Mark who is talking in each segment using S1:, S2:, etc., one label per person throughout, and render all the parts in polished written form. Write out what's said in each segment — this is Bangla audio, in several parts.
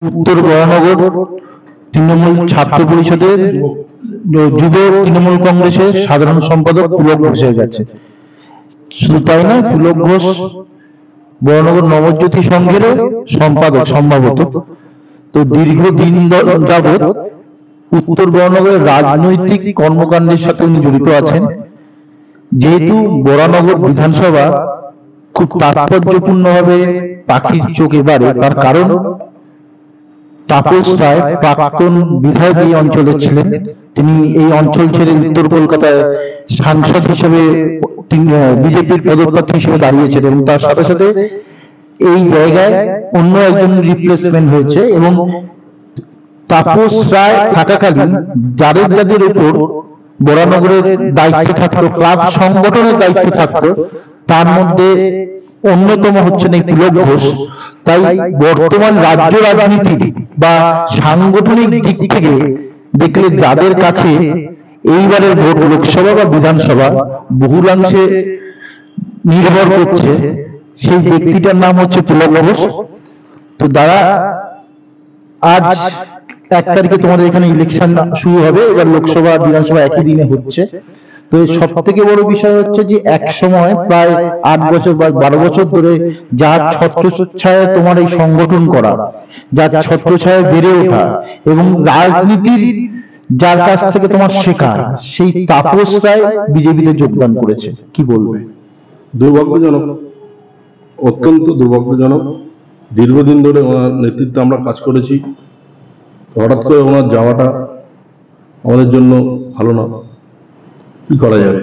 S1: উত্তর বরানগর তৃণমূল ছাত্র পরিষদের যুব তৃণমূল কংগ্রেসের সাধারণ সম্পাদক পুলক ঘোষের গেছে। শুধু তাই নয়, পুলক ঘোষ বরানগর নবজ্যোতি সংঘের সম্পাদক সম্ভবত। তো দীর্ঘদিন যাবৎ উত্তর বরানগরের রাজনৈতিক কর্মকাণ্ডের সাথে উনি জড়িত আছেন। যেহেতু বরানগর বিধানসভা খুব তাৎপর্যপূর্ণভাবে পাখির চোখ এবারে, তার কারণ তাপস রায় প্রাক্তন বিধায়ক এই অঞ্চলের ছিলেন। তিনি এই অঞ্চল ছেড়ে উত্তর কলকাতায় সাংসদ হিসেবে বিজেপির পদপ্রার্থী হিসেবে দাঁড়িয়েছেন এবং তার সাথে সাথে এই জায়গায় অন্য একজন রিপ্লেসমেন্ট হয়েছে। এবং তাপস রায় থাকাকালীন যাদের যাদের উপর বরানগরের দায়িত্ব থাকতো, ক্লাব সংগঠনের দায়িত্ব থাকতো, তার মধ্যে অন্যতম হচ্ছেন এই পুলক ঘোষ। তাই বর্তমান রাজ্য রাজনীতি বা সাংগঠনিক দিক থেকে দেখলে যাদের কাছে এইবারের ভোট লোকসভা বা বিধানসভা বহুলাংশে নির্ভর করছে, সেই ব্যক্তিটার নাম হচ্ছে পুলক ঘোষ। তো দ্বারা আজ 1 তারিখে তোমাদের এখানে ইলেকশন শুরু হবে, এবার লোকসভা বিধানসভা একই দিনে হচ্ছে। তো সব থেকে বড় বিষয় হচ্ছে যে এক সময় প্রায় 8 বছর বা 12 বছর ধরে যার ছত্রছায়ায় তোমার এই সংগঠন করা, যার ছত্রছায়ায় বেড়ে ওঠা এবং রাজনীতির যার কাছ থেকে তোমার শেখা, সেই তাপস রায় বিজেপিতে যোগদান করেছে। কি বলবে?
S2: দুর্ভাগ্যজনক, অত্যন্ত দুর্ভাগ্যজনক। দীর্ঘদিন ধরে ওনার নেতৃত্বে আমরা কাজ করেছি, হঠাৎ করে ওনার যাওয়াটা আমাদের জন্য ভালো না। কি করা যাবে?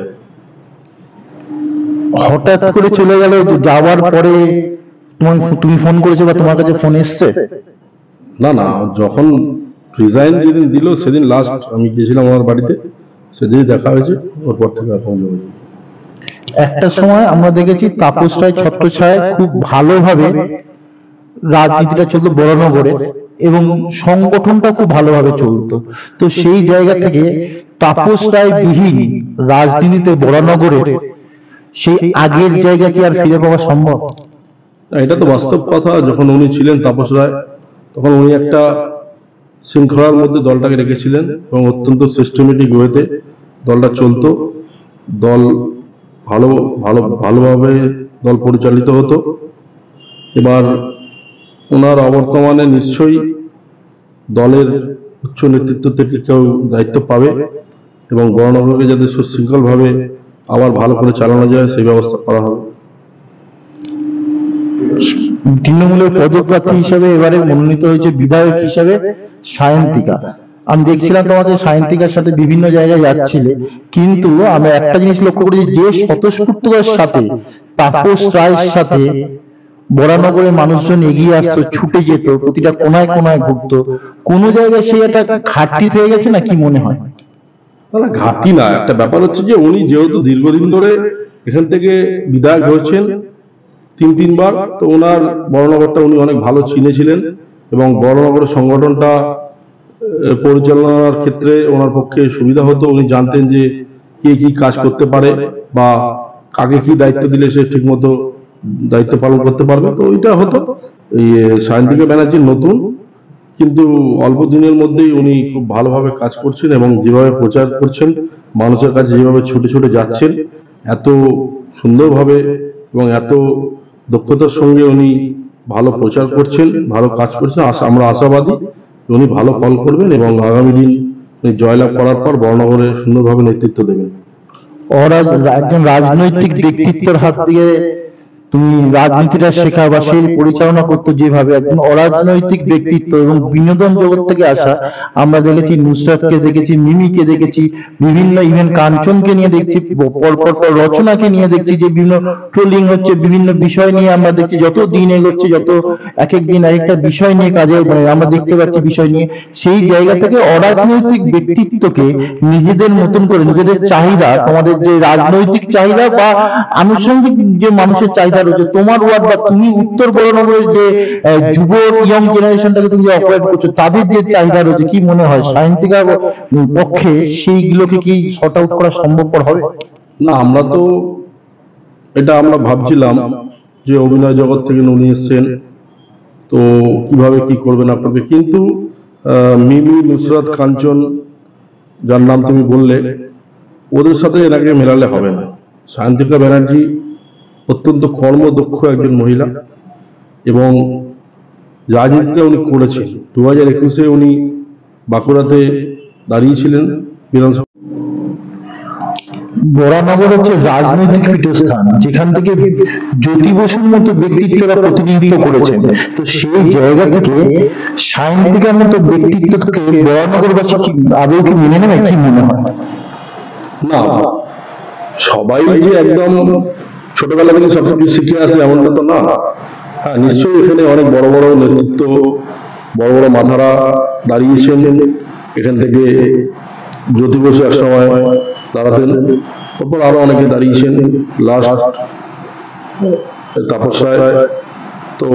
S1: হঠাৎ করে চলে গেল, যাওয়ার পরে তুমি ফোন করেছো বা তোমার কাছে ফোন এসছে?
S2: না না, যখন রিজাইন যেদিন দিল সেদিন লাস্ট আমি গিয়েছিলাম আমার বাড়িতে, সেদিনই দেখা হয়েছে। ওর পর থেকে আর ফোন হয়েছে।
S1: একটা সময় আমরা দেখেছি তাপস রায় ছত্রছায়ায় খুব ভালোভাবে রাজনীতিটা চলতো বরানগরে এবং সংগঠনটা খুব ভালোভাবে চলতো। তো সেই জায়গা থেকে তাপস রায় বিহীন রাজনীতিতে বরানগরে সেই আগের জায়গা কি আর ফিরে পাওয়া সম্ভব?
S2: এটা তো বাস্তব কথা। যখন উনি ছিলেন তাপস রায়, তখন উনি একটা শৃঙ্খলার মধ্যে দলটাকে রেখেছিলেন এবং অত্যন্ত সিস্টেমেটিক ওয়েতে দলটা চলতো। দল ভালোভাবে দল পরিচালিত হতো। এবার ওনার অবর্তমানে নিশ্চয়ই দলের উচ্চ নেতৃত্ব থেকে কেউ দায়িত্ব পাবে এবং বরানগরকে যাতে সুশৃঙ্খলভাবে আবার ভালো করে চালানো যায় সেই ব্যবস্থা করা হবে।
S1: তৃণমূলের পদপ্রার্থী হিসেবে এবারে মনোনীত হয়েছে বিধায়ক হিসেবে সায়ন্তিকা। আমি দেখছিলাম তোমাদের সায়ন্তিকার সাথে বিভিন্ন জায়গায় যাচ্ছিলে, কিন্তু আমি একটা জিনিস লক্ষ্য করেছি, যে স্বতঃস্ফূর্ততার সাথে তাপস রায়ের সাথে বরানগরের মানুষজন এগিয়ে আসতো, ছুটে যেত, প্রতিটা কোনায় কোনায় ঘুরতো, কোন জায়গায় সেই একটা ঘাটতি হয়ে গেছে না? কি মনে হয়?
S2: না, ঘাটতি না। একটা ব্যাপার হচ্ছে যে উনি যেহেতু দীর্ঘদিন ধরে এখান থেকে বিধায়ক হয়েছেন 3-3 বার, তো ওনার বরানগরটা উনি অনেক ভালো চিনেছিলেন এবং বরানগরের সংগঠনটা পরিচালনার ক্ষেত্রে ওনার পক্ষে সুবিধা হতো। উনি জানতেন যে কে কি কাজ করতে পারে বা কাকে কি দায়িত্ব দিলে সে ঠিক মতো দায়িত্ব পালন করতে পারবে। তো ওইটা হতো। এই সায়ন্তিকা ব্যানার্জি নতুন, কিন্তু অল্প দিনের মধ্যেই উনি খুব ভালোভাবে কাজ করছেন এবং যেভাবে প্রচার করছেন, মানুষের কাছে যেভাবে ছুটে ছুটে যাচ্ছেন, এত সুন্দরভাবে এবং এত দক্ষতার সঙ্গে উনি ভালো প্রচার করছেন, ভালো কাজ করছেন। আমরা আশাবাদী উনি ভালো ফল করবেন এবং আগামী দিন উনি জয়লাভ করার পর বরানগরে সুন্দরভাবে নেতৃত্ব দেবেন।
S1: একজন রাজনৈতিক ব্যক্তিত্বের হাত দিয়ে তুমি রাজনীতিটা শেখা বা সেই পরিচালনা করতে, যেভাবে একজন অরাজনৈতিক ব্যক্তিত্ব এবং বিনোদন জগৎ থেকে আসা, আমরা দেখেছি নুসরাতকে দেখেছি, মিমিকে দেখেছি, বিভিন্ন ইভেন কাঞ্চনকে নিয়ে দেখছি, পরপর রচনাকে নিয়ে দেখছি যে বিভিন্ন ট্রোলিং হচ্ছে, বিভিন্ন বিষয় নিয়ে আমরা দেখছি। যত দিন এগোচ্ছে, যত এক এক দিন আরেকটা বিষয় নিয়ে কাজে আমরা দেখতে পাচ্ছি বিষয় নিয়ে। সেই জায়গা থেকে অরাজনৈতিক ব্যক্তিত্বকে নিজেদের মতন করে, নিজেদের চাহিদা, তোমাদের যে রাজনৈতিক চাহিদা বা আনুষঙ্গিক যে মানুষের চাহিদা রয়েছে, তোমার ওয়ার্ড বা তুমি উত্তর বরানগরের যে যুব ইয়ং জেনারেশনটাকে তুমি যে অপারেট করছো, তাদের যে চাহিদা রয়েছে, কি মনে হয় সায়ন্তিকার পক্ষে সেইগুলোকে কি শর্ট আউট করা সম্ভবপর হবে?
S2: না, আমরা ভাবছিলাম যে অভিনয় জগৎ থেকে উনি এসছেন, তো কিভাবে কি করবে না করবে, কিন্তু মিমি, নুসরাত, কাঞ্চন, যার নাম তুমি বললে, ওদের সাথে এনাকে মেলালে হবে না। সায়ন্তিকা ব্যানার্জি অত্যন্ত কর্মদক্ষ একজন মহিলা এবং রাজনীতিটা উনি করেছেন। 2021-এ উনি বাঁকুড়াতে দাঁড়িয়েছিলেন বিধানসভা।
S1: বরানগর হচ্ছে রাজনৈতিক পীঠস্থান, যেখান থেকে জ্যোতি বসুর মতো ব্যক্তিত্বরা প্রতিনিধিত্ব করেছেন। তো সেই জায়গা থেকে সায়ন্তিকার মতো ব্যক্তিত্বকে বরানগরবাসী আদৌ কি মেনে নেবে, কি মনে হয়?
S2: না, সবাই যে একদম ছোটবেলা থেকে সবকিছু শিখে আসে এমনটা তো না। হ্যাঁ, নিশ্চয়ই এখানে অনেক বড় বড় নেতৃত্ব, বড় বড় মাথারা দাঁড়িয়েছেন। এখান থেকে জ্যোতি বসু এক সময় দাঁড়াতেন, তারপর আরো অনেকে দাঁড়িয়েছেন, লাস্ট তাপস রায়। তো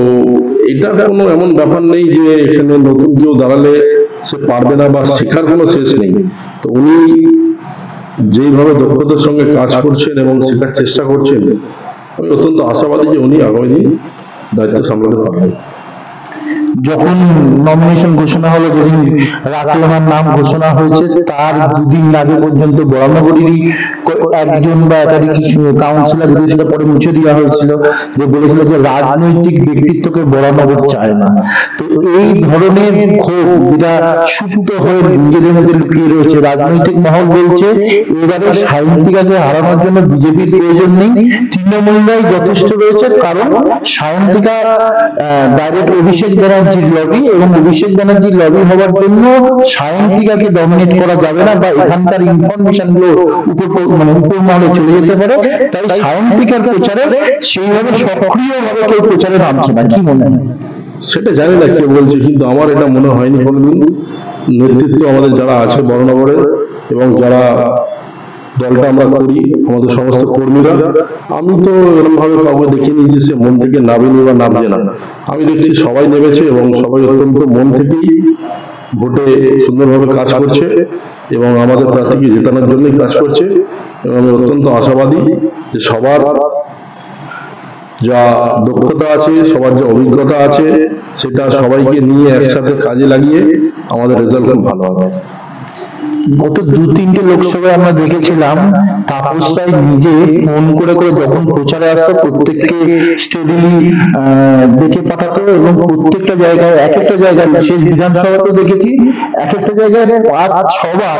S2: এটা কোনো এমন ব্যাপার নেই যে এখানে নতুন কেউ দাঁড়ালে সে পারবে না বা শেখার কোনো শেষ নেই। তো উনি যেইভাবে দক্ষতার সঙ্গে কাজ করছেন এবং শেখার চেষ্টা করছেন, আমি অত্যন্ত আশাবাদী যে উনি আগামী দিন দায়িত্ব সামলাতে পারবেন।
S1: যখন নমিনেশন ঘোষণা হলো, যেদিন রাতলামার নাম ঘোষণা হয়েছে, তার দুদিন আগে পর্যন্ত বরানগরেরই একজন বা একাধিক কাউন্সিলর, যদি সেটা পরে মুছে দেওয়া হয়েছিল, যে বলেছিল যে রাজনৈতিক ব্যক্তিত্বকে বরানগর চায় না। তো এই ধরনের ক্ষোভ যেটা সুপ্ত হয়ে নিজেদের মধ্যে লুকিয়ে রয়েছে, রাজনৈতিক মহল বলছে এবারে সায়ন্তিকাকে হারানোর জন্য বিজেপির প্রয়োজন নেই, তৃণমূলরাই যথেষ্ট রয়েছে। কারণ সায়ন্তিকা ডাইরেক্ট অভিষেক ব্যানার্জির লবি, এবং অভিষেক ব্যানার্জির লবি হওয়ার জন্য সায়ন্তিকাকে ডমিনেট করা যাবে না, বা এখানকার ইনফরমেশন গুলো উপর মহলে চলে যেতে পারে। তাই সায়ন্তিকার প্রচারে সেইভাবে সক্রিয়ভাবে কেউ প্রচারে নামছে না, কি মনে হয়?
S2: সেটা জানি না কে বলছে, কিন্তু আমার এটা মনে হয়নি কোনোদিন। নেতৃত্ব আমাদের যারা আছে বরানগরে এবং যারা দলটা আমরা করি, আমাদের সমস্ত কর্মীরা, আমি তো এরকম ভাবে কাউকে দেখিনি যে সে মন থেকে নামেনি বা নামছে না। আমি দেখছি সবাই নেমেছে এবং সবাই অত্যন্ত মন থেকেই ভোটে সুন্দরভাবে কাজ করছে এবং আমাদের প্রার্থীকে জেতানোর জন্যই কাজ করছে। এবং আমি অত্যন্ত আশাবাদী যে সবার যা দক্ষতা আছে, সবার যে অভিজ্ঞতা আছে, সেটা সবাইকে নিয়ে একসাথে কাজে লাগিয়ে আমাদের রেজাল্ট খুব ভালো হবে।
S1: গত 2-3টে লোকসভায় আমরা দেখেছিলাম তাপস রায় নিজে ফোন করে করে যখন প্রচারে আসতো প্রত্যেককে স্টেডিলি ডেকে পাঠাতো, এবং প্রত্যেকটা জায়গায় এক একটা জায়গায়, শেষ বিধানসভাতেও দেখেছি এক একটা জায়গায় 5-6 বার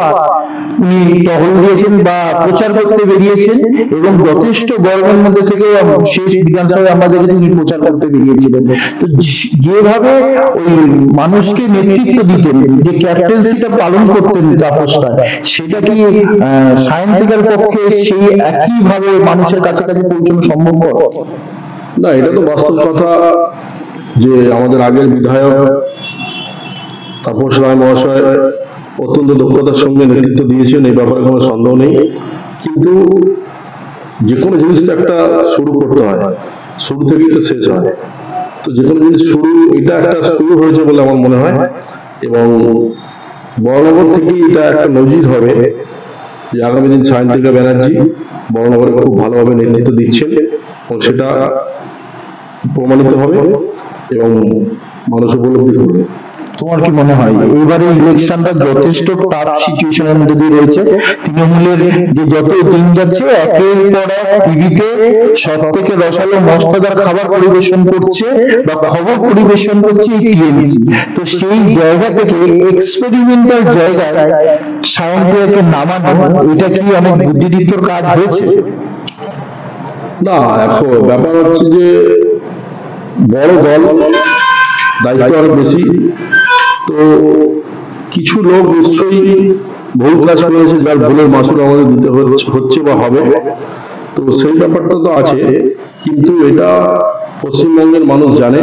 S1: উনি টহল দিয়েছেন বা প্রচার করতে বেরিয়েছেন, এবং যথেষ্ট গরমের মধ্যে থেকে শেষ বিধানসভায় আমরা দেখেছি উনি প্রচার করতে বেরিয়েছিলেন। তো যেভাবে ওই মানুষকে নেতৃত্ব দিতেন, যে ক্যাপ্টেন্সিটা পালন করতেন তাপস রায়, সেটা কি সায়ন্তিকার পক্ষে সেই একইভাবে মানুষের কাছাকাছি পৌঁছানো সম্ভবপর?
S2: না, এটা তো বাস্তব কথা যে আমাদের আগের বিধায়ক তাপস রায় মহাশয় অত্যন্ত দক্ষতার সঙ্গে নেতৃত্ব দিয়েছেন, এই ব্যাপারে কোনো সন্দেহ নেই। কিন্তু যে কোনো জিনিস তো একটা শুরু করতে হয়, শুরু থেকেই তো শেষ হয়। তো যে কোনো জিনিস শুরু, এটা একটা শুরু হয়েছে বলে আমার মনে হয়, এবং বরানগর থেকে এটা একটা নজির হবে যে আগামী দিন সায়ন্তিকা ব্যানার্জি বরানগরে খুব ভালোভাবে নেতৃত্ব দিচ্ছেন, এবং সেটা প্রমাণিত হবে এবং মানুষ উপলব্ধি করবে।
S1: তোমার কি মনে হয় এবারে ইলেকশনটা যথেষ্ট টাফ সিচুয়েশনের মধ্যে দিয়ে রয়েছে? তৃণমূলের যে যত দিন যাচ্ছে একের পর এক টিভিতে সব থেকে রসালো মশলাদার খাবার পরিবেশন করছে বা খবর পরিবেশন করছে এই টিএমসি। তো সেই জায়গা থেকে এক্সপেরিমেন্টাল জায়গায় সায়ন্তিকাকে নামানো, এটা কি অনেক বুদ্ধিদীপ্তর কাজ হয়েছে?
S2: না, এখন ব্যাপার হচ্ছে যে বড় দল, দায়িত্ব আরো বেশি। তো কিছু লোক নিশ্চয়ই ভুল কাজ করেছে, যার ভুলের মাসুল আমাদের দিতে হচ্ছে বা হবে। তো সেই ব্যাপারটা তো আছে, কিন্তু এটা পশ্চিমবঙ্গের মানুষ জানে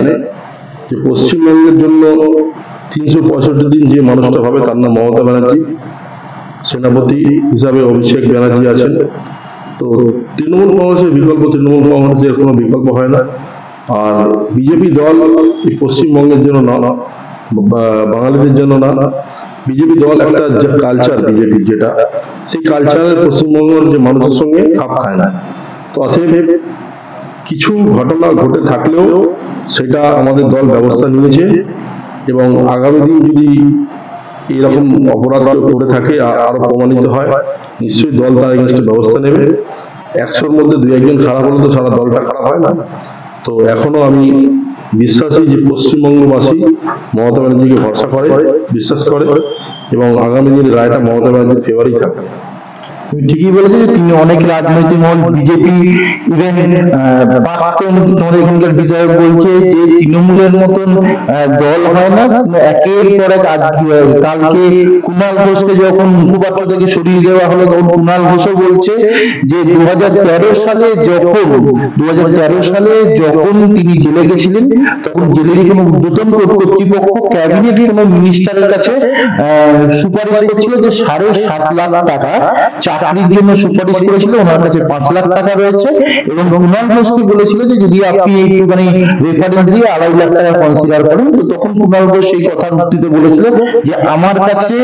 S2: যে পশ্চিমবঙ্গের জন্য 365 দিন যে মানুষটা হবে তার নাম মমতা ব্যানার্জি, সেনাপতি হিসাবে অভিষেক ব্যানার্জি আছেন। তো তৃণমূল কংগ্রেসের বিকল্প, তৃণমূল কংগ্রেসের কোনো বিকল্প হয় না। আর বিজেপি দল এই পশ্চিমবঙ্গের জন্য না, বাঙালিদের জন্য না। বিজেপি দল একটা কালচার, বিজেপি যেটা, সেই কালচারের পশ্চিমবঙ্গের যে মানুষের সঙ্গে খাপ খায় না। তো অতএব কিছু ঘটনা ঘটে থাকলেও সেটা আমাদের দল ব্যবস্থা নিয়েছে এবং আগামী দিন যদি এরকম অপরাধ করে থাকে আরো প্রমাণিত হয়, নিশ্চয়ই দল তার এগেইনস্টে ব্যবস্থা নেবে। 100-র মধ্যে 2-1 জন খারাপ হলে তো সারা দলটা খারাপ হয় না। তো এখনো আমি বিশ্বাসী যে পশ্চিমবঙ্গবাসী মমতা ব্যানার্জিকে ভরসা করে, বিশ্বাস করে এবং আগামী দিনের রায়টা মমতা ব্যানার্জির ফেভারেই থাকবে।
S1: তুমি ঠিকই বলেছো যে তিনি অনেক রাজনৈতিক মহল, বিজেপি, ইভেন প্রাক্তন তোমাদের এখানকার বিধায়ক বলছে যে তৃণমূলের মতন দল হয় না, একের পর এক। কালকে কুণাল ঘোষকে যখন মুখপাত্র থেকে সরিয়ে দেওয়া হলো, তখন কুণাল ঘোষও বলছে যে 2013 সালে যখন তিনি জেলে গেছিলেন, তখন জেলেরই কোনো ঊর্ধ্বতন কর্তৃপক্ষ ক্যাবিনেট কোনো মিনিস্টারের কাছে সুপারিশ করছিল যে 7.5 লাখ টাকা চাকরির জন্য সুপারিশ করেছিল, ওনার কাছে 5 লাখ টাকা রয়েছে, এবং কুণাল ঘোষকে বলেছিল যে যদি আপনি একটুখানি রেফারেন্স দিয়ে 2.5 লাখ টাকা কনসিডার করেন। তো তখন কুণাল ঘোষ সেই কথার উত্তরে বলেছিল যে আমার কাছে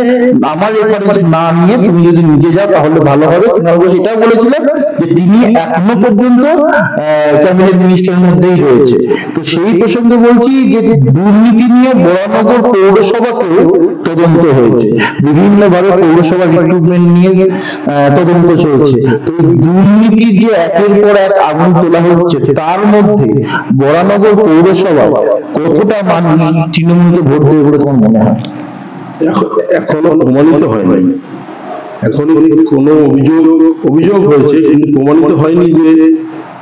S1: আমার রেফারেন্স না নিয়ে তুমি যদি নিজে যাও তাহলে ভালো হবে। কুণাল ঘোষ এটাও বলেছিল যে তিনি এখনো পর্যন্ত ক্যাবিনেট মিনিস্টারের মধ্যেই রয়েছে। তো সেই প্রসঙ্গে বলছি যে দুর্নীতি নিয়ে বরানগর পৌরসভাকে তদন্ত হয়েছে, বিভিন্ন ভাবে পৌরসভা রিক্রুটমেন্ট নিয়ে তদন্ত চলছে। তো দুর্নীতি যে একের পর এক আগুন তোলা হচ্ছে, তার মধ্যে বরানগর পৌরসভা কতটা মানুষ তৃণমূলকে ভোট দেবে বলে তোমার মনে হয়?
S2: এখনো প্রমাণিত হয় নাই, এখনো কোনো অভিযোগ হয়েছে কিন্তু প্রমাণিত হয়নি যে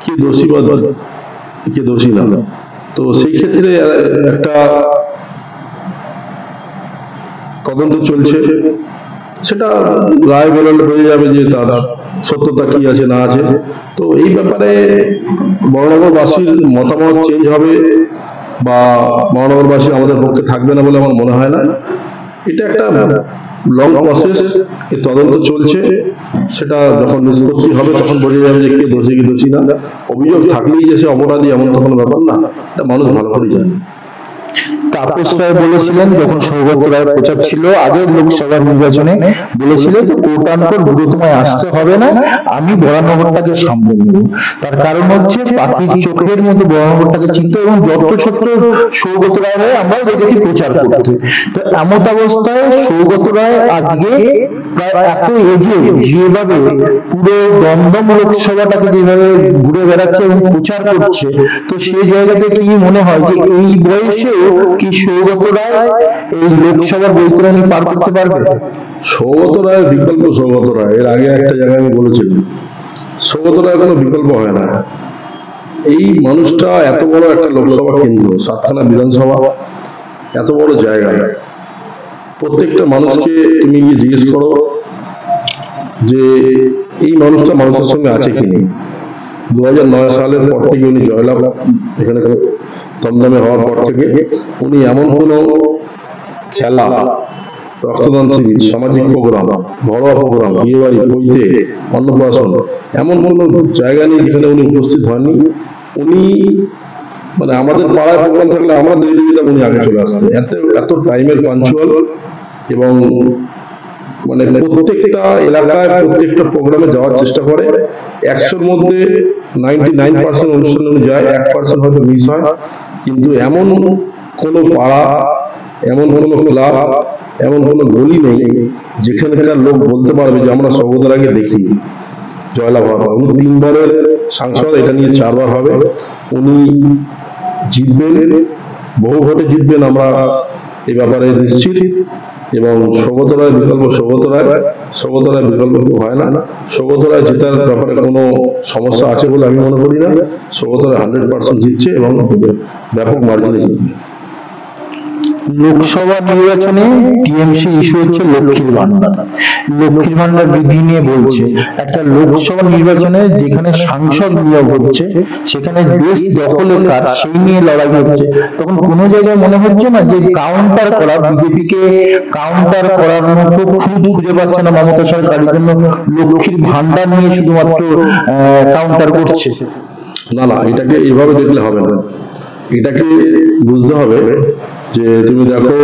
S2: কে দোষী বা কে দোষী না। তো সেই ক্ষেত্রে একটা তদন্ত চলছে, সেটা রায় বেরোলে হয়ে যাবে যে তার সত্যতা কি আছে না আছে। তো এই ব্যাপারে বরানগরবাসীর মতামত চেঞ্জ হবে বা বরানগরবাসী আমাদের পক্ষে থাকবে না বলে আমার মনে হয় না। এটা একটা লং প্রসেস, এই তদন্ত চলছে, সেটা যখন নিষ্পত্তি হবে তখন বোঝা যাবে যে কে দোষী কি দোষী না। অভিযোগ থাকলেই যে সে অপরাধী এমন তো কোনো ব্যাপার না, এটা মানুষ ভালো করে জানে।
S1: তাপস রায় বলেছিলেন যখন সৌগত রায় প্রচার ছিল আগের লোকসভা নির্বাচনে, বলেছিলেন কোর্ট আনকোর্ট বুড়ো তোমায় আসতে হবে না, আমি বরানগরটাকে সামলে নেব। তার কারণ হচ্ছে পাখির চোখের মতো বরানগরটাকে চিনতে, এবং যত ছোট্ট সৌগত রায় হয়ে আমরাও দেখেছি প্রচার করতে। তো এমন অবস্থায় সৌগত রায় আজকে প্রায় এত এজে যেভাবে পুরো দমদম লোকসভাটাকে যেভাবে ঘুরে বেড়াচ্ছে এবং প্রচার করছে, তো সেই জায়গাতে কি মনে হয় যে এই বয়সেও কি সৌগত রায় এই লোকসভার বৈতরণী পার করতে পারবে?
S2: সৌগত রায় বিকল্প সৌগত রায়, এর আগে একটা জায়গায় আমি বলেছিলাম সৌগত রায় কোনো বিকল্প হয় না। এই মানুষটা এত বড় একটা লোকসভা কেন্দ্র, 7খানা বিধানসভা, এত বড় জায়গায় প্রত্যেকটা মানুষকে তুমি গিয়ে জিজ্ঞেস করো যে এই মানুষটা মানুষের সঙ্গে আছে কি নেই। 2009 সালের পর থেকে উনি জয়লাভ এখানে দমদমে হওয়ার পর থেকে উনি এমন কোনো খেলা, রক্তদান শিবির, সামাজিক প্রোগ্রাম, ঘরোয়া প্রোগ্রাম, বিয়ে বাড়ি, বইতে, অন্নপ্রাশন, এমন কোনো জায়গা নেই যেখানে উনি উপস্থিত হননি। উনি মানে আমাদের পাড়ায় প্রোগ্রাম থাকলে আমরা দেরি দিতাম, উনি আগে চলে আসতেন। এত টাইমের পাঞ্চুয়াল, এবং মানে প্রত্যেকটা এলাকায় প্রত্যেকটা প্রোগ্রামে যাওয়ার চেষ্টা করে। 100-র মধ্যে 99% অনুষ্ঠানে উনি যায়, 1% হয়তো মিস হয়। কিন্তু এমন কোনো পাড়া, এমন কোনো ক্লাব, এমন কোনো গলি নেই যেখানকার লোক বলতে পারবে যে আমরা সৌগত রায়কে দেখি জয়লাভ হওয়ার পর। উনি 3 বারের সাংসদ, এটা নিয়ে 4 বার হবে। উনি জিতবেন, বহু ভোটে জিতবেন, আমরা এই ব্যাপারে নিশ্চিত। এবং সৌগত রায় বিকল্প সৌগত রায় বিকল্প হয় না। সৌগত রায় জেতার ব্যাপারে কোনো সমস্যা আছে বলে আমি মনে করি না। সৌগত রায় 100% জিতছে এবং ব্যাপক মার্জিনে জিতবে।
S1: লোকসভা নির্বাচনে টিএমসি ইস্যু হচ্ছে লক্ষ্মীর ভান্ডার। লক্ষ্মীর ভান্ডার বৃদ্ধি নিয়ে বলছে, একটা লোকসভা নির্বাচনে যেখানে সাংসদ নিয়োগ হচ্ছে, সেখানে দেশ দখলের কাজ, সেই নিয়ে লড়াই হচ্ছে, তখন কোনো জায়গায় মনে হচ্ছে না যে কাউন্টার করা, বিজেপিকে কাউন্টার করার মতো খুঁজে পাচ্ছে না মমতা সরকার, এই জন্য লক্ষ্মীর ভান্ডার নিয়ে শুধুমাত্র কাউন্টার করছে?
S2: না, এটাকে এইভাবে দেখলে হবে না। এটাকে বুঝতে হবে যে তুমি দেখো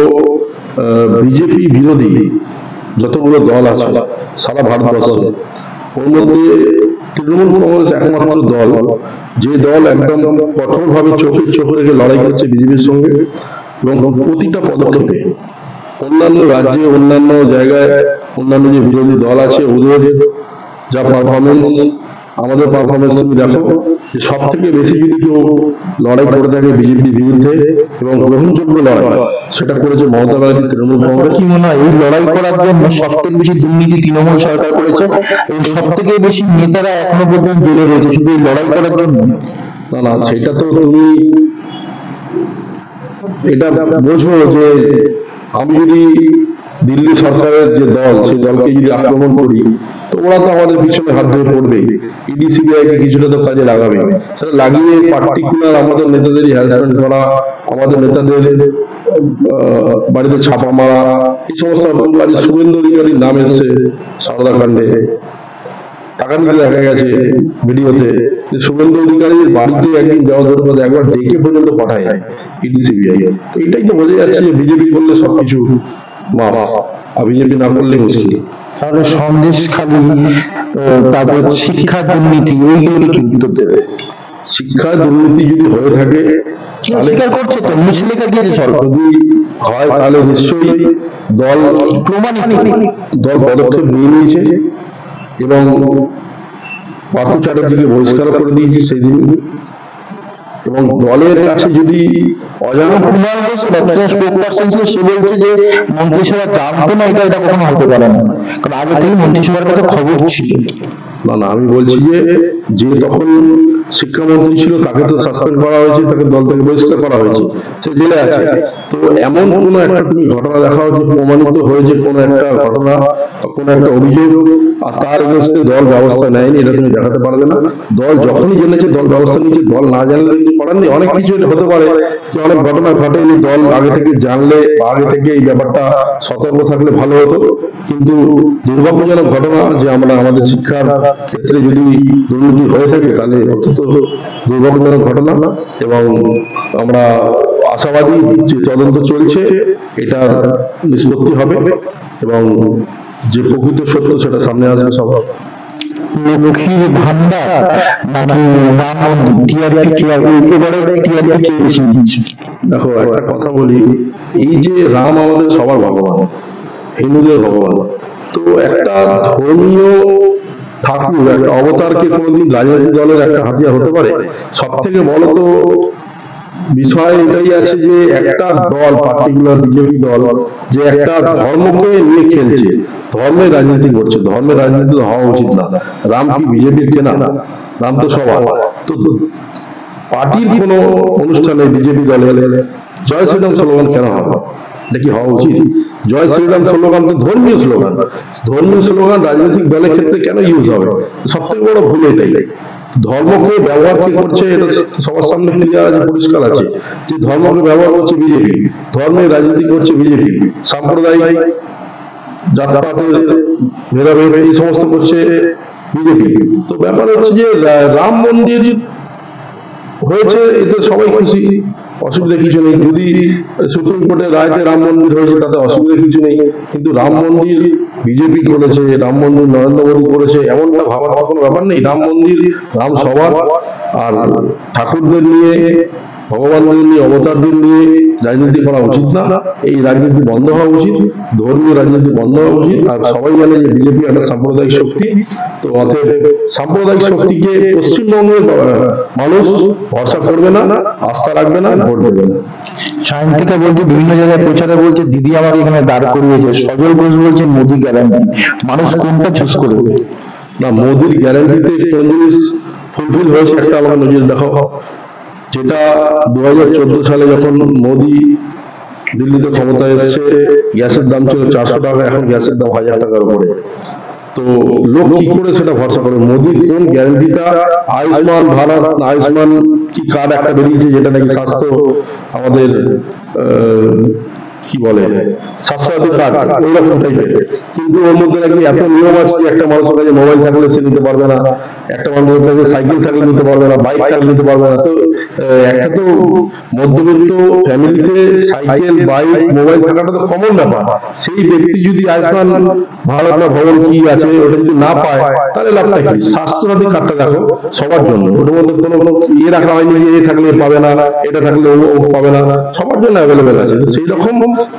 S2: বিজেপি বিরোধী যতগুলো দল আছে সারা ভারতবর্ষে, ওর মধ্যে তৃণমূল কংগ্রেস একমাত্র দল, যে দল একদম কঠোরভাবে চোখে চোখ রেখে লড়াই করছে বিজেপির সঙ্গে, এবং প্রতিটা পদক্ষেপে অন্যান্য রাজ্যে, অন্যান্য জায়গায়, অন্যান্য যে বিরোধী দল আছে ওদের যা পারফরমেন্স, আমাদের পারফরমেন্স তুমি দেখো, যে সব থেকে বেশি যদি কেউ লড়াই করে থাকে বিজেপির বিরুদ্ধে এবং গ্রহণযোগ্য লড়াই, সেটা করেছে মমতা ব্যানার্জি তৃণমূল কংগ্রেস।
S1: কি মনে হয় এই লড়াই করার জন্য সব থেকে বেশি দুর্নীতি তৃণমূল সরকার করেছে এবং সব থেকে বেশি নেতারা এখনো পর্যন্ত জেলে রয়েছে শুধু এই লড়াই করার জন্য?
S2: না না, সেটা তো তুমি এটা বোঝো যে আমি যদি দিল্লি সরকারের যে দল, সেই দলকে যদি আক্রমণ করি, তো ওরা তো আমাদের পিছনে হাত ধরে পড়বে, ইডি সিবিআই কে কিছুটা তো কাজে লাগাবে, সেটা লাগিয়ে পার্টিকুলার আমাদের নেতাদেরই হ্যারাসমেন্ট করা, আমাদের নেতাদের বাড়িতে ছাপা মারা, এই সমস্ত আজ শুভেন্দু অধিকারীর নাম এসছে সারদা কাণ্ডে, টাকা দিতে দেখা গেছে ভিডিওতে, শুভেন্দু অধিকারীর বাড়িতে একদিন যাওয়া ধরে একবার ডেকে পর্যন্ত পাঠায় ইডি সিবিআই। তো এটাই তো বোঝা যাচ্ছে যে বিজেপি করলে সবকিছু মাফ, আর বিজেপি না করলে মুশকিল।
S1: তাহলে সন্দেশ খালি, তারপর শিক্ষা দুর্নীতি, এইগুলো কি উত্তর দেবে?
S2: শিক্ষা দুর্নীতি যদি হয়ে থাকে,
S1: স্বীকার করছে তো, মুসলিকা দিয়েছে সরকার,
S2: যদি হয় তাহলে নিশ্চয়ই দল
S1: প্রমাণিত।
S2: দল পদক্ষেপ নিয়ে নিয়েছে এবং পার্থ চ্যাটার্জিকে বহিষ্কার করে দিয়েছে সেদিন। এবং দলের কাছে যদি অজানা
S1: কুমার ঘোষ স্পোকপারসন ছিল, সে বলছে যে মন্ত্রিসভা জানতো না এটা কখনো হতে পারে না, কারণ আগে থেকে মন্ত্রিসভার কথা খবর ছিল।
S2: না না, আমি বলছি যে তখন শিক্ষামন্ত্রী ছিল তাকে তো সাসপেন্ড করা হয়েছে, তাকে দল থেকে বহিষ্কার করা হয়েছে, সে জেলে আছে। তো এমন কোন একটা তুমি ঘটনা দেখাও যে প্রমাণিত হয়েছে কোন একটা ঘটনা, কোন একটা অভিযোগ, আর তার এগেইনস্টে দল ব্যবস্থা নেয়নি, এটা তুমি দেখাতে পারবে না। দল যখনই জেনেছে দল ব্যবস্থা নিয়েছে, দল না জানলে কিছু করার নেই। অনেক কিছু হতে পারে যে অনেক ঘটনা ঘটেনি, দল আগে থেকে জানলে, আগে থেকে এই ব্যাপারটা সতর্ক থাকলে ভালো হতো। কিন্তু দুর্ভাগ্যজনক ঘটনা যে আমরা আমাদের শিক্ষার ক্ষেত্রে যদি দুর্নীতি হয়ে থাকে তাহলে অত্যন্ত দুর্ভাগ্যজনক ঘটনা, এবং আমরা আশাবাদী যে তদন্ত চলছে এটা নিষ্পত্তি হবে এবং যে প্রকৃত সত্য সেটা সামনে আসবে সব।
S1: লক্ষ্মীর ভান্ডার নাকি রাম মন্দির, এবারে টিআরপি কে বেশি দিচ্ছে?
S2: দেখো একটা কথা বলি, এই যে রাম আমাদের সবার ভগবান, হিন্দুদের ভগবান, তো একটা ধর্মীয় ঠাকুর, একটা অবতারকে কোনোদিন রাজনৈতিক দলের একটা হাতিয়ার হতে পারে? সব থেকে বড় তো বিষয় এটাই আছে যে একটা দল, পার্টিকুলার বিজেপি দল, যে একটা ধর্মকে নিয়ে খেলছে, ধর্মের রাজনীতি করছে। ধর্মের রাজনীতি তো হওয়া উচিত না। রাম কি বিজেপির কেনা? রাম তো সবার। তো পার্টির কোন অনুষ্ঠানে বিজেপি দলের জয় শ্রীরাম স্লোগান কেন হবে? এটা কি হওয়া উচিত? জয় শ্রীরাম স্লোগান তো ধর্মীয় স্লোগান, ধর্মীয় স্লোগান রাজনৈতিক দলের ক্ষেত্রে কেন ইউজ হবে? সব থেকে বড় ভুল এটাই। ধর্মকে ব্যবহার কে করছে এটা সবার সামনে ক্লিয়ার আছে, পরিষ্কার আছে যে ধর্মকে ব্যবহার করছে বিজেপি, ধর্মের রাজনীতি করছে বিজেপি, সাম্প্রদায়িক জাতপাতের ভেদাভেদ এই সমস্ত করছে বিজেপি। তো ব্যাপার হচ্ছে যে রাম মন্দির হয়েছে, এতে সবাই খুশি, অসুবিধা কিছু নেই। যদি সুপ্রিম কোর্টের রায়তে রাম মন্দির হয়েছে তাতে অসুবিধা কিছু নেই, কিন্তু রাম মন্দির বিজেপি করেছে, রাম মন্দির নরেন্দ্র মোদী করেছে, এমনটা ভাবার কোনো ব্যাপার নেই। রাম মন্দির, রাম সবার, আর ঠাকুরদের নিয়ে, ভগবানদের নিয়ে, অবতারদের নিয়ে রাজনীতি করা উচিত না। এই রাজনীতি বন্ধ হওয়া উচিত, ধর্মীয় রাজনীতি বন্ধ হওয়া উচিত। আর সবাই জানে যে বিজেপি একটা সাম্প্রদায়িক শক্তি, তো অতএব সাম্প্রদায়িক শক্তিকে পশ্চিমবঙ্গের মানুষ ভরসা করবে না, আস্থা রাখবে না, ভোট দেবে না।
S1: সায়ন্তিকা বলছে, বিভিন্ন জায়গায় প্রচারে বলছে দিদি আমাকে এখানে দাঁড় করিয়েছে, সজল ঘোষ বলছে মোদি গ্যারান্টি, মানুষ কোনটা চুজ করবে?
S2: না, মোদির গ্যারান্টিতে কোন জিনিস ফুলফিল হয়েছে একটা আমাকে নজর দেখাও। যেটা 2014 সালে যখন মোদি দিল্লিতে ক্ষমতায় এসছে, গ্যাসের দাম ছিল 400 টাকা, এখন গ্যাসের দাম 1000 টাকার উপরে। তো লোক কি করে সেটা ভরসা করে? মোদির কোন গ্যারান্টিটা? আয়ুষ্মান ভারত, আয়ুষ্মান কি কার্ড একটা বেরিয়েছে যেটা নাকি স্বাস্থ্য আমাদের কি বলে স্বাস্থ্যসাথী কার্ড ওইরকম টাইপের, কিন্তু ওর মধ্যে নাকি এত নিয়ম আছে যে একটা মানুষের কাছে মোবাইল থাকলে সে নিতে পারবে না, একটা মানুষের কাছে সাইকেল থাকলে নিতে পারবে না, বাইক থাকলে নিতে পারবে না। তো একটা তো মধ্যবিত্ত ফ্যামিলিতে সাইকেল, বাইক, মোবাইল থাকাটা তো কমন ব্যাপার। সেই ব্যক্তি যদি আয়ুষ্মান ভারত না ভবন কি আছে ওটা যদি না পায়, তাহলে লাভটা কি? স্বাস্থ্যসাথী কার্ডটা দেখো সবার জন্য, ওটার মধ্যে কোনো ইয়ে রাখা হয়নি যে এ থাকলে পাবে না, এটা থাকলে ও পাবে না, সবার জন্য অ্যাভেলেবেল আছে। সেই রকম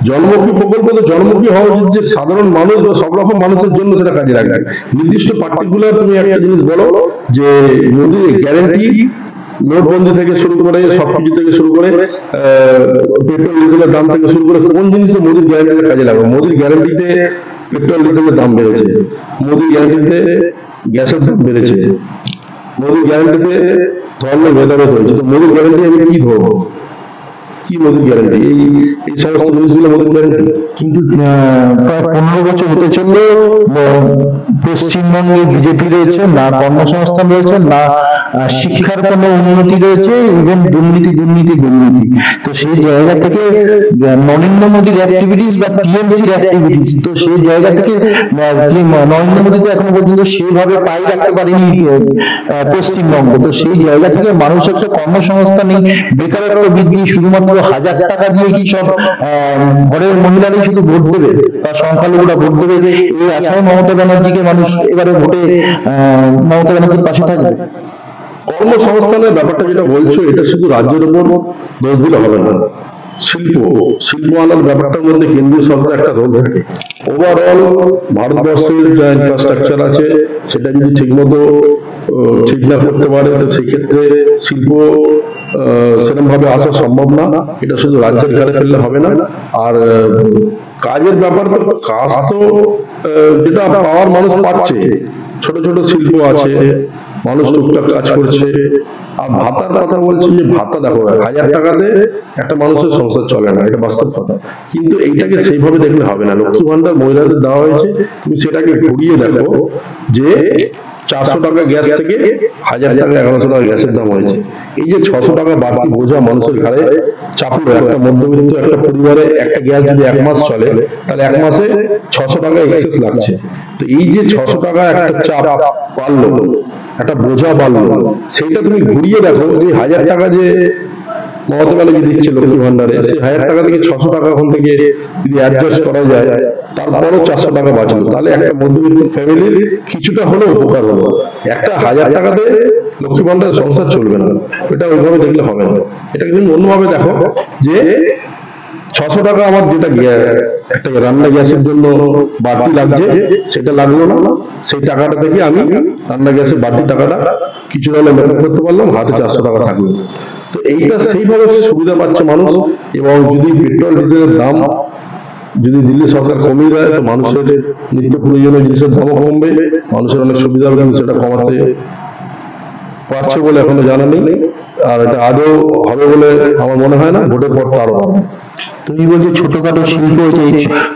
S2: জনমুখী প্রকল্প তো জনমুখী হওয়া উচিত, যে সাধারণ মানুষ বা সব রকম মানুষের জন্য সেটা কাজে লাগবে। নির্দিষ্ট পার্টিকুলার তুমি একটা জিনিস বলো যে মোদি গ্যারেন্টি, নোটবন্দি থেকে শুরু করে সবকিছু থেকে শুরু করে পেট্রোল ডিজেলের দাম থেকে শুরু করে কোন জিনিসে মোদির গ্যারেন্টিতে কাজে লাগবে? মোদির গ্যারেন্টিতে পেট্রোল ডিজেলের দাম বেড়েছে, মোদির গ্যারেন্টিতে গ্যাসের দাম বেড়েছে, মোদির গ্যারেন্টিতে ধর্মের ভেদাভেদ হয়েছে। তো মোদির গ্যারেন্টি আমি কি ধরবো? কি মোদির গ্যারেন্টি? এই সমস্ত জিনিসগুলো মোদির গ্যারেন্টি।
S1: কিন্তু প্রায় 15 বছর হতে চললো পশ্চিমবঙ্গে বিজেপি রয়েছে, না কর্মসংস্থান রয়েছে, না শিক্ষার কোনো উন্নতি রয়েছে, ইভেন দুর্নীতি দুর্নীতি দুর্নীতি। তো সেই জায়গা থেকে নরেন্দ্র মোদীর অ্যাক্টিভিটিস বা টিএমসির অ্যাক্টিভিটিস, তো সেই জায়গা থেকে নরেন্দ্র মোদী তো এখনো পর্যন্ত সেইভাবে পাই রাখতে পারেনি পশ্চিমবঙ্গ। তো সেই জায়গা থেকে মানুষ একটা কর্মসংস্থান নেই, বেকারত্ব বৃদ্ধি, শুধুমাত্র 1000 টাকা দিয়ে কি সব ঘরের মহিলারাই শুধু ভোট দেবে বা সংখ্যালঘুরা ভোট দেবে? এই আশায় মমতা ব্যানার্জিকে মানুষ এবারে ভোটে মমতা ব্যানার্জির পাশে থাকবে?
S2: কর্মসংস্থানের ব্যাপারটা যেটা বলছো, এটা শুধু রাজ্যের উপর দোষ দিলে হবে না। শিল্প আনার ব্যাপারটার মধ্যে কেন্দ্রীয় সরকার একটা রোল থাকে। ওভারঅল ভারতবর্ষের যা ইনফ্রাস্ট্রাকচার আছে সেটা যদি ঠিকমতো ঠিক না করতে পারে, তো সেই ক্ষেত্রে শিল্প সেরকম ভাবে আসা সম্ভব না। এটা শুধু রাজ্যের ঘাড়ে ফেললে হবে না। আর কাজের ব্যাপার তো, কাজ তো যেটা পাওয়ার মানুষ পাচ্ছে, ছোট ছোট শিল্প আছে, মানুষ টুকটাক কাজ করছে। আর ভাতার কথা বলছি, যে ভাতা দেখো 1000 টাকাতে একটা মানুষের সংসার চলে না, এটা বাস্তব কথা। কিন্তু এইটাকে সেইভাবে দেখলে হবে না। লক্ষ্মী ভান্ডার মহিলাদের দেওয়া হয়েছে, তুমি সেটাকে ঘুরিয়ে দেখো যে 400 টাকা গ্যাস থেকে 1000 টাকা 1100 টাকা গ্যাসের দাম হয়েছে। এই যে 600 টাকা বাড়তি বোঝা মানুষের ঘাড়ে চাপুরে, একটা মধ্যবিত্ত একটা পরিবারে একটা গ্যাস যদি 1 মাস চলে, তাহলে 1 মাসে 600 টাকা এক্সেস লাগছে। তো এই যে 600 টাকা একটা চাপ বাড়লো, একটা বোঝা বাড়লো, সেইটা তুমি ঘুরিয়ে দেখো যে 1000 টাকা যে মমতা ব্যানার্জি দিচ্ছে লক্ষ্মী ভান্ডারে, সেই 1000 টাকা থেকে 600 টাকা ওখান থেকে যদি অ্যাডজাস্ট করা যায়, তারপরও 400 টাকা বাঁচলো, তাহলে একটা মধ্যবিত্ত ফ্যামিলির কিছুটা হলেও উপকার হলো। একটা 1000 টাকাতে লক্ষ্মী ভান্ডারের সংসার চলবে না, এটা ওইভাবে দেখলে হবে না। এটা কিন্তু অন্যভাবে দেখো যে 600 টাকা আমার যেটা একটা রান্না গ্যাসের জন্য বাড়তি লাগছে, সেটা লাগলো না, সেই টাকাটা থেকে আমি রান্না গ্যাসের বাড়তি টাকাটা কিছুটা হলে মেকআপ করতে পারলাম, হাতে 400 টাকা থাকলো। তো এইটা সেইভাবে সুবিধা পাচ্ছে মানুষ। এবং যদি পেট্রোল ডিজেলের দাম যদি দিল্লি সরকার কমিয়ে দেয়, তো মানুষের নিত্য প্রয়োজনীয় জিনিসের দামও কমবে, মানুষের অনেক সুবিধা হবে। কিন্তু সেটা কমাতে পারছে বলে এখনো জানা নেই, আর এটা আদৌ হবে বলে আমার মনে হয় না। ভোটের পর তো আরো হবে।
S1: তুমি বলছো ছোটখাটো শিল্প,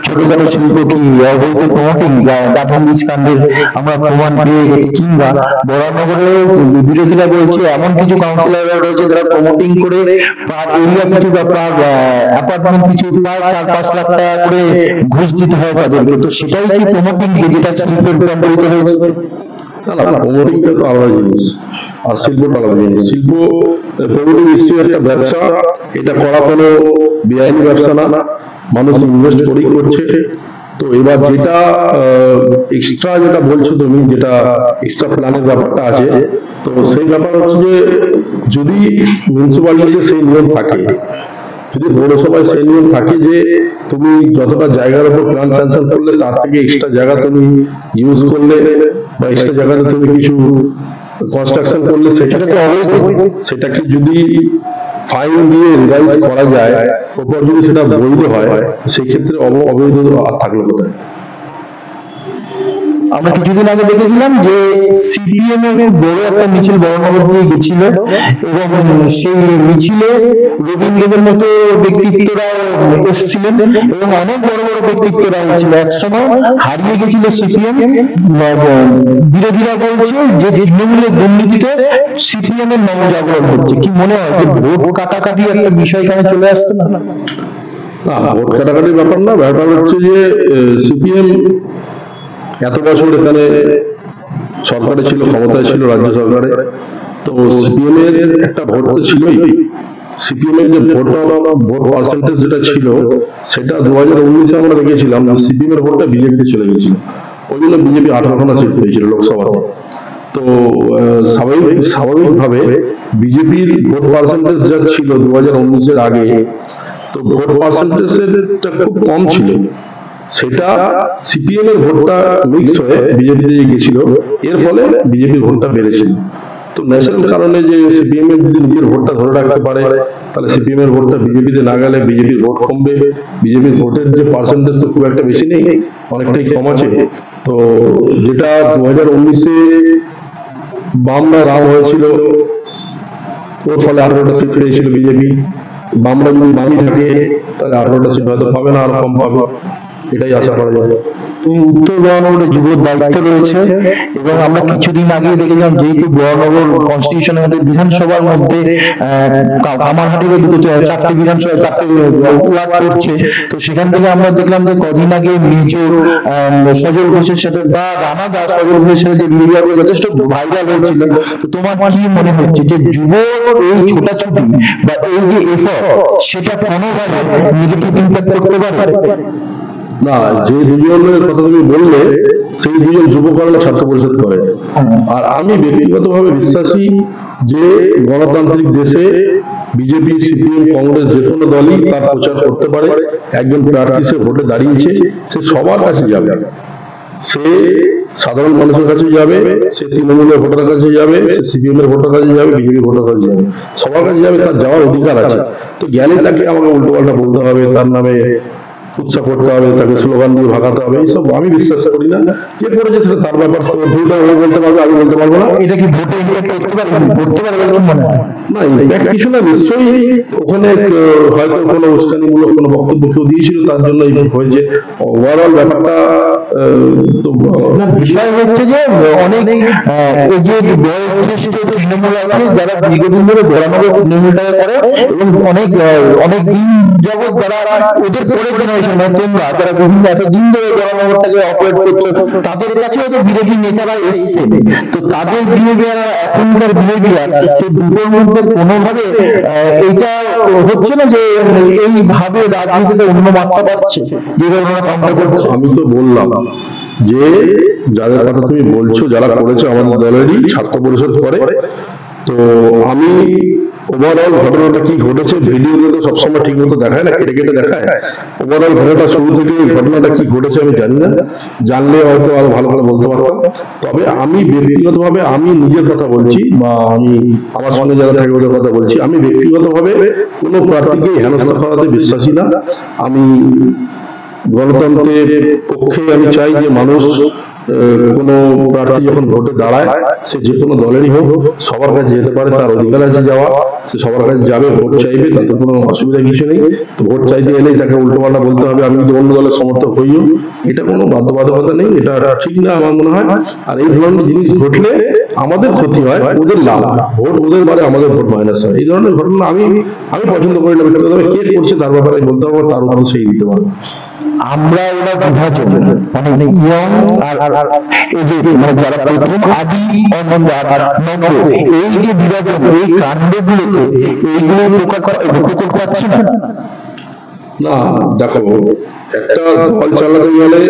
S1: ছোটখাটো শিল্প কি অবৈধ প্রমোটিং বা ডাটা মিস কাণ্ডের আমরা প্রমাণ পেয়ে গেছি, কিংবা বরানগরে বিরোধীরা বলছে এমন কিছু কাউন্সিলররা রয়েছে যারা প্রমোটিং করে পার এরিয়া পিছু বা পার অ্যাপার্টমেন্ট পিছু প্রায় 4-5 লাখ টাকা করে ঘুষ দিতে হয় তাদেরকে। তো সেটাই কি প্রমোটিং, যেটা শিল্পের রূপান্তরিত হয়েছে?
S2: না, প্রমোটিংটা তো আলাদা জিনিস, আর শিল্পটা আলাদা জিনিস। শিল্প প্রমোটিং নিশ্চয়ই একটা ব্যবসা, এটা করা কোনো বেআইনি ব্যবসা না, মানুষ ইনভেস্ট করেই করছে। তো এবার যেটা এক্সট্রা যেটা বলছো তুমি, যেটা এক্সট্রা প্ল্যানের ব্যাপারটা আছে, তো সেই ব্যাপার হচ্ছে যে যদি মিউনিসিপ্যালিটিতে সেই নিয়ম থাকে, যদি পৌরসভায় সেই নিয়ম থাকে যে তুমি যতটা জায়গার উপর প্ল্যান স্যাংশন করলে তার থেকে এক্সট্রা জায়গা তুমি ইউজ করলে বা এক্সট্রা জায়গাতে তুমি কিছু কনস্ট্রাকশন করলে, সেটাকে যদি ফাইন দিয়ে রিভাইজ করা যায়, ওপর যদি সেটা বৈধ হয়, সেই ক্ষেত্রে অবৈধ আর থাকলো কোথায়?
S1: আমরা কিছুদিন আগে দেখেছিলাম যে সিপিএম এর বড় একটা মিছিল বরানগর দিয়ে গেছিল, এবং সেই মিছিলে রবীন্দ্রের মতো ব্যক্তিত্বরা এসেছিলেন এবং অনেক বড় বড় ব্যক্তিত্বরা ছিল। একসময় হারিয়ে গেছিল সিপিএম। বিরোধীরা বলছে যে তৃণমূলের দুর্নীতিতে সিপিএম এর নবজাগরণ হচ্ছে। কি মনে হয় যে ভোট কাটাকাটি একটা বিষয় এখানে চলে আসছে না?
S2: না, ভোট কাটাকাটির ব্যাপার না, ব্যাপার হচ্ছে যে সিপিএম এত বছর এখানে সরকারে ছিল, ক্ষমতায় ছিল রাজ্য সরকারে। তো সিপিএম এর একটা ভোট তো ছিলই। সিপিএম এর যে ভোট পার্সেন্টেজ যেটা ছিল, সেটা 2019-এ আমরা দেখেছিলাম সিপিএম এর ভোটটা বিজেপিতে চলে গেছিল। ওই জন্য বিজেপি 18খানা সিট পেয়েছিল লোকসভাতে। তো স্বাভাবিকভাবে বিজেপির ভোট পার্সেন্টেজ যা ছিল 2019-এর আগে, তো ভোট পার্সেন্টেজটা খুব কম ছিল। সেটা সিপিএম এর ভোটটা মিক্স হয়ে বিজেপিতে গেছিল, এর ফলে বিজেপির ভোটটা বেড়েছিল। তো ন্যাশনাল কারণে যে সিপিএম এর যদি নিজের ভোটটা ধরে রাখতে পারে, তাহলে সিপিএম এর ভোটটা বিজেপিতে না গেলে বিজেপির ভোট কমবে। বিজেপির ভোটের যে পার্সেন্টেজ তো খুব একটা বেশি নেই, অনেকটাই কম আছে। তো যেটা 2019-এ বামরা রাম হয়েছিল, ওর ফলে 18টা সিট পেয়েছিল বিজেপি। বামরা যদি বামই থাকে তাহলে 18টা সিট হয়তো পাবে না, আরো কম পাবে, এটাই আশা করা যায়।
S1: উত্তর বরানগরে যুব দায়িত্ব রয়েছে, এবং আমরা কিছুদিন আগে দেখলাম যেহেতু বরানগর কনস্টিটিউশনের মধ্যে বিধানসভার মধ্যে কামারহাটিরও দুটো 4টে বিধানসভা 4টে ওয়ার্ড করছে, তো সেখান থেকে আমরা দেখলাম যে কদিন আগে মেজর সজল ঘোষের সাথে বা রানা সজল ঘোষের সাথে যে ভিডিওগুলো যথেষ্ট ভাইরাল হয়েছিল, তো তোমার কি মনে হচ্ছে যে যুব এই ছোটাছুটি বা এই যে এফর্ট সেটা কোনোভাবে নেগেটিভ ইম্প্যাক্ট করতে পারে?
S2: না, যে দুজনের কথা তুমি বললে সেই দুজন যুব কল্যাণ ছাত্র পরিষদ করে। আর আমি ব্যক্তিগতভাবে বিশ্বাসী যে গণতান্ত্রিক দেশে বিজেপি, সিপিএম, কংগ্রেস যে কোনো দলই তার প্রচার করতে পারে। একজন প্রার্থী সে ভোটে দাঁড়িয়েছে, সে সবার কাছে যাবে, সে সাধারণ মানুষের কাছে যাবে, সে তৃণমূলের ভোটারের কাছে যাবে, সে সিপিএম এর ভোটার কাছে যাবে, বিজেপি ভোটার কাছে যাবে, সবার কাছে যাবে, তার যাওয়ার অধিকার আছে। তো জ্ঞানী তাকে আমাকে উল্টো পাল্টা বলতে হবে, তার নামে উৎসাহ করতে হবে, তাকে স্লোগান দিয়ে ভাগাতে হবে, এইসব আমি বিশ্বাস করি না। কে করেছে সেটা তার ব্যাপার, বলতে পারবে, আমি বলতে পারবো না।
S1: এটা কি ভোটে ইম্প্যাক্ট করতে পারে বলে মনে হয়?
S2: না, ইম্প্যাক্ট কিছু না, নিশ্চয়ই ওখানে হয়তো কোনো উস্কানিমূলক কোনো বক্তব্য কেউ দিয়েছিল, তার জন্য এই হয়েছে। ওভারঅল ব্যাপারটা তো
S1: না, বিষয় হচ্ছে যে অনেক এই যে বয়োজ্যেষ্ঠ তৃণমূল আছে যারা দীর্ঘদিন ধরে বরানগর তৃণমূলটা করে, এবং অনেক দিন যাবত যারা ওদের পরের জেনারেশন তোমরা যারা বিভিন্ন এতদিন ধরে বরানগরটাকে অপারেট করছো, তাদের কাছে হয়তো বিরোধী নেতারা এসছে, তো তাদের বিহেভিয়ার এখনকার বিহেভিয়ার সেই দুটোর মধ্যে কোনোভাবে এটা হচ্ছে না যে এইভাবে রাজনীতিতে অন্য মাত্রা পাচ্ছে যেভাবে ওরা কাউন্টার করছে?
S2: আমি তো বললাম যে যাদের কথা তুমি বলছো যারা করেছে আমাদের দলেরই ছাত্র পরিষদ করে। তো আমি ওভারঅল ঘটনাটা কি ঘটেছে, ভিডিওতে তো সবসময় ঠিক মতো দেখায় না, কেটে কেটে দেখায়। ওভারঅল ঘটনাটা শুরু থেকে ঘটনাটা কি ঘটেছে আমি জানি না, জানলে হয়তো আরো ভালো করে বলতে পারতাম। তবে আমি ব্যক্তিগতভাবে আমি নিজের কথা বলছি, বা আমি আমার সঙ্গে যারা থাকে ওদের কথা বলছি, আমি ব্যক্তিগতভাবে কোনো প্রার্থীকে হেনস্থা করাতে বিশ্বাসী না। আমি গণতন্ত্রের পক্ষে আমি চাই যে মানুষ কোন প্রার্থী যখন ভোটে দাঁড়ায়, সে যে কোনো দলেরই হোক, সবার কাছে যেতে পারে, তার অধিকার আছে যাওয়া, সে সবার কাছে যাবে, ভোট চাইবে, তাতে কোনো অসুবিধা কিছু নেই। তো ভোট চাইতে এলেই তাকে উল্টোপাল্টা বলতে হবে আমি যদি অন্য দলের সমর্থক হইও, এটা কোনো বাধ্যবাধকতা নেই, এটা ঠিক না আমার মনে হয়। আর এই ধরনের জিনিস ঘটলে আমাদের ক্ষতি হয়, ওদের লাভ, ভোট ওদের বারে আমাদের ভোট মাইনাস হয়। এই ধরনের ঘটনা আমি পছন্দ করি না ব্যক্তিগতভাবে। কে করছে তার ব্যাপারে আমি বলতে পারবো, তার উপর সেই দিতে পারবো।
S1: আমরা ওরা বিভাজন মানে ইয়ং আর এই যে মানে যারা প্রথম আদি অনন্ত আর নব্য, এই যে বিভাজন, এই কাণ্ডগুলোতে এইগুলো লক্ষ্য পাচ্ছি না।
S2: না দেখো, একটা দল চালাতে গেলে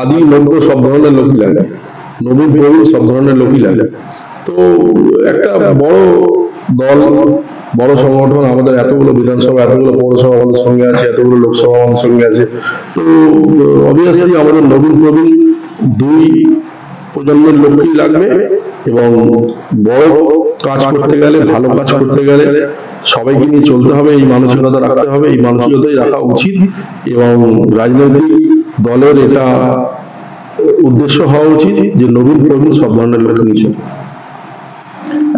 S2: আদি নব্য সব ধরনের লোকই লাগে, নবীন প্রবীণ সব ধরনের লোকই লাগে। তো একটা বড় দল, বড় সংগঠন, আমাদের এতগুলো বিধানসভা, এতগুলো পৌরসভা আমাদের সঙ্গে আছে, এতগুলো লোকসভা আমাদের সঙ্গে আছে। তো অবভিয়াসলি আমাদের নবীন প্রবীণ দুই প্রজন্মের লোকই লাগবে, এবং বড় কাজ করতে গেলে, ভালো কাজ করতে গেলে সবাইকে নিয়ে চলতে হবে, এই মানসিকতা রাখতে হবে, এই মানসিকতাই রাখা উচিত। এবং রাজনৈতিক দলের এটা উদ্দেশ্য হওয়া উচিত যে নবীন প্রবীণ সব ধরনের লোক নিয়ে চলবে।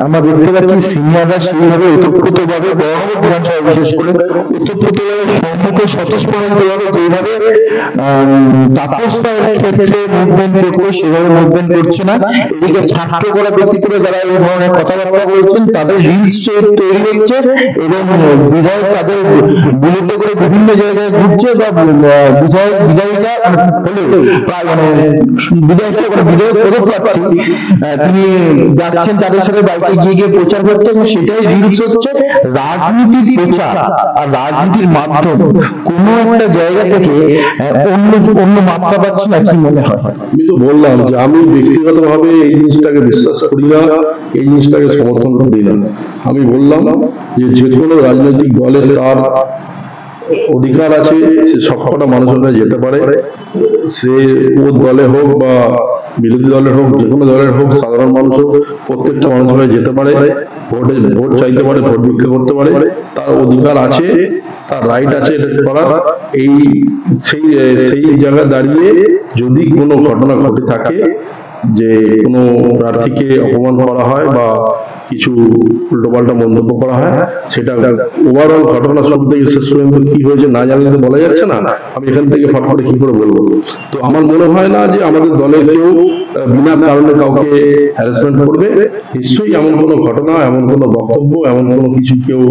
S1: আমরা দেখতে পাচ্ছি সিনিয়ররা সেইভাবে ওতপ্রোতভাবে বড় বিধানসভা বিশেষ করে ওতপ্রোতভাবে সম্মুখে স্বতঃস্ফূর্তভাবে যেভাবে তাপস রায়ের ক্ষেত্রে মুভমেন্ট করতো সেভাবে মুভমেন্ট করছে না। এদিকে ছাত্র করা ব্যক্তিত্ব যারা এই ধরনের কথাবার্তা বলছেন তাদের রিলস তৈরি হচ্ছে এবং বিধায়ক তাদের বুলেট করে বিভিন্ন জায়গায় ঘুরছে বা বিধায়িকা বিধায়ক পদপ্রার্থী তিনি যাচ্ছেন তাদের সাথে বাইকে গিয়ে গিয়ে প্রচার করতে এবং সেটাই রিলস হচ্ছে। রাজনীতির প্রচার আর রাজনীতির মাধ্যম কোন একটা জায়গা থেকে অন্য মাত্রা পাচ্ছে না, কি মনে হয়?
S2: আমি তো বললাম যে আমি ব্যক্তিগতভাবে এই জিনিসটাকে বিশ্বাস করি না, এই জিনিসটাকে সমর্থন করি না। আমি বললাম যে কোনো রাজনৈতিক দলের তার অধিকার আছে, সে সবকটা মানুষের কাছে যেতে পারে, সে ও দলে হোক বা বিরোধী দলের হোক, যে কোনো দলের হোক, সাধারণ মানুষ হোক, প্রত্যেকটা মানুষের কাছে যেতে পারে, ভোট চাইতে পারে, ভোট ভিক্ষা করতে পারে, তার অধিকার আছে, তার রাইট আছে এটা করার। সেই জায়গায় দাঁড়িয়ে যদি কোনো ঘটনা ঘটে থাকে যে কোনো প্রার্থীকে অপমান করা হয় বা কিছু উল্টোপাল্টা মন্তব্য করা হয়, সেটা ওভারঅল ঘটনা শুরু থেকে শেষ পর্যন্ত কি হয়েছে না জানলে তো বলা যাচ্ছে না। আমি এখান থেকে ফট করে কি করে বলবো? তো আমার মনে হয় না যে আমাদের দলের কেউ বিনা কারণে কাউকে হ্যারাসমেন্ট করবে। নিশ্চয়ই এমন কোনো ঘটনা, এমন কোনো বক্তব্য, এমন কোনো কিছু কেউ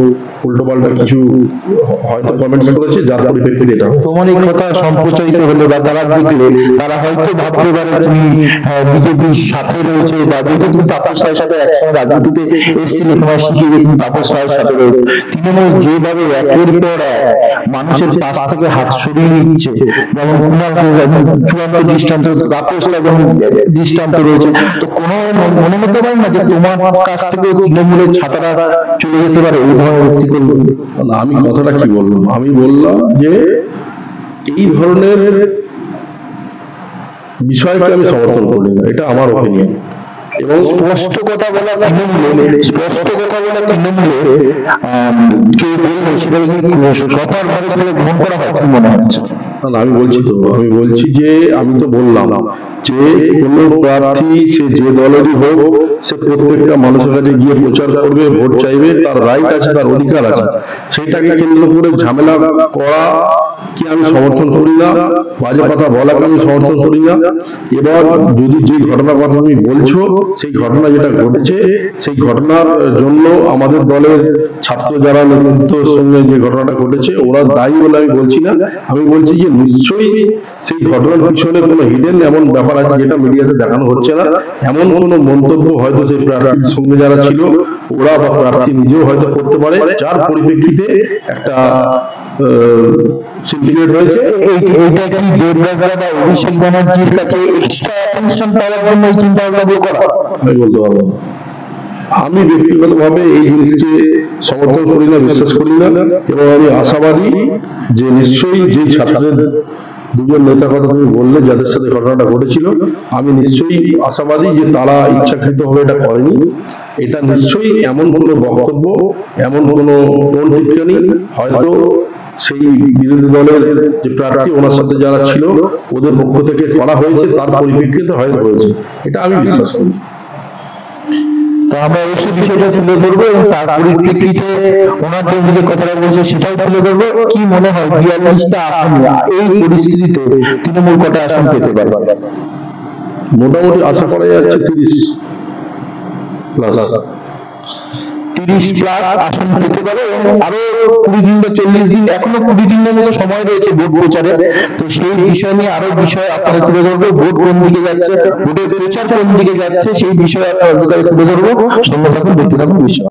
S2: উল্টোপাল্টা কিছু হয়তো কমেন্টস করেছে যার পরিপ্রেক্ষিতে এটা।
S1: তোমার এই কথা সম্প্রচারিত হলে বা তারা দেখলে তারা হয়তো ভাবতে পারে তুমি বিজেপির সাথে রয়েছে বা যেহেতু তুমি তাপস রায়ের সাথে একসঙ্গে রাজনীতিতে এসেছিলে, তোমার শিখিয়ে তুমি তাপস রায়ের সাথে রয়েছে। তৃণমূল যেভাবে একের পর এক মানুষের পাশ থেকে হাত সরিয়ে নিচ্ছে, যেমন চূড়ান্ত দৃষ্টান্ত তাপস রায় যেমন দৃষ্টান্ত রয়েছে, তো কোনো মনে হতে পারে না যে তোমার কাছ থেকে তৃণমূলের ছাত্ররা চলে যেতে পারে এই ধরনের ব্যক্তি করলে?
S2: আমি কথাটা কি বললাম? আমি বললাম যে এই ধরনের বিষয়কে আমি সমর্থন করি না, এটা আমার অপিনিয়ন। এবং
S1: স্পষ্ট কথা বলা তৃণমূলে কেউ বললে সেটাকে কথার ভাবে গ্রহণ করা হয়, কি মনে হচ্ছে?
S2: আমি বলছি যে আমি তো বললাম যে কোনো প্রার্থী সে যে দলেরই হোক, সে প্রত্যেকটা মানুষের কাছে গিয়ে প্রচার করবে, ভোট চাইবে, তার রাইট আছে, তার অধিকার আছে। সেটাকে কেন্দ্র করে ঝামেলা করা কি আমি সমর্থন করি না, বাজে কথা বলাকে আমি সমর্থন করি না। এবার যদি যে ঘটনার কথা তুমি বলছো, সেই ঘটনা যেটা ঘটেছে, সেই ঘটনার জন্য আমাদের দলের ছাত্র যারা নেতৃত্বের সঙ্গে যে ঘটনাটা ঘটেছে ওরা দায়ী বলে আমি বলছি না। আমি বলছি যে নিশ্চয়ই সেই ঘটনার পিছনে কোনো হিডেন এমন ব্যাপার আছে যেটা মিডিয়াতে দেখানো হচ্ছে না। এমন কোনো মন্তব্য হয়তো সেই প্রার্থীর সঙ্গে যারা ছিল ওরা বা প্রার্থী নিজেও হয়তো করতে পারে, যার পরিপ্রেক্ষিতে একটা সিন্ডিকেট হয়েছে।
S1: এইটা কি দেবরাজা বা অভিষেক ব্যানার্জির কাছে এক্সট্রা অ্যাটেনশন পাওয়ার জন্য এই চিন্তা ভাবনা করা?
S2: আমি বলতে পারবো না। আমি ব্যক্তিগতভাবে এই জিনিসকে সমর্থন করি না, বিশ্বাস করি না, এবং আমি আশাবাদী যে নিশ্চয়ই যে ছাত্রদের দুজন নেতার কথা তুমি বললে যাদের সাথে ঘটনাটা ঘটেছিল, আমি নিশ্চয়ই আশাবাদী যে তারা ইচ্ছাকৃতভাবে এটা করেনি। এটা নিশ্চয়ই এমন কোনো বক্তব্য, এমন কোনো টোন টিপ্পনি হয়তো সেই বিরোধী দলের যে প্রার্থী ওনার সাথে যারা ছিল ওদের পক্ষ থেকে করা হয়েছে, তার পরিপ্রেক্ষিতে হয়তো হয়েছে, এটা আমি বিশ্বাস করি।
S1: তো আমরা অবশ্যই বিষয়টা তুলে ধরবো এবং তার পরিপ্রেক্ষিতে ওনার যে কথাটা বলছে সেটাও তুলে ধরবো। কি মনে হয় 42টা আসন এই পরিস্থিতিতে তৃণমূল কটা আসন পেতে পারবে?
S2: মোটামুটি আশা করা যাচ্ছে 30 প্লাস
S1: আসন পেতে পারে এবং আরো 20 দিন বা 40 দিন, এখনো 20 দিনের মতো সময় রয়েছে ভোট প্রচারে। তো সেই বিষয় নিয়ে আরো বিষয় আপনারা তুলে ধরবো, ভোট কোন দিকে যাচ্ছে, ভোটের প্রচার কোন দিকে যাচ্ছে, সেই বিষয়ে আপনারা তুলে ধরবো। সঙ্গে থাকুন, দেখতে থাকুন বিষয়।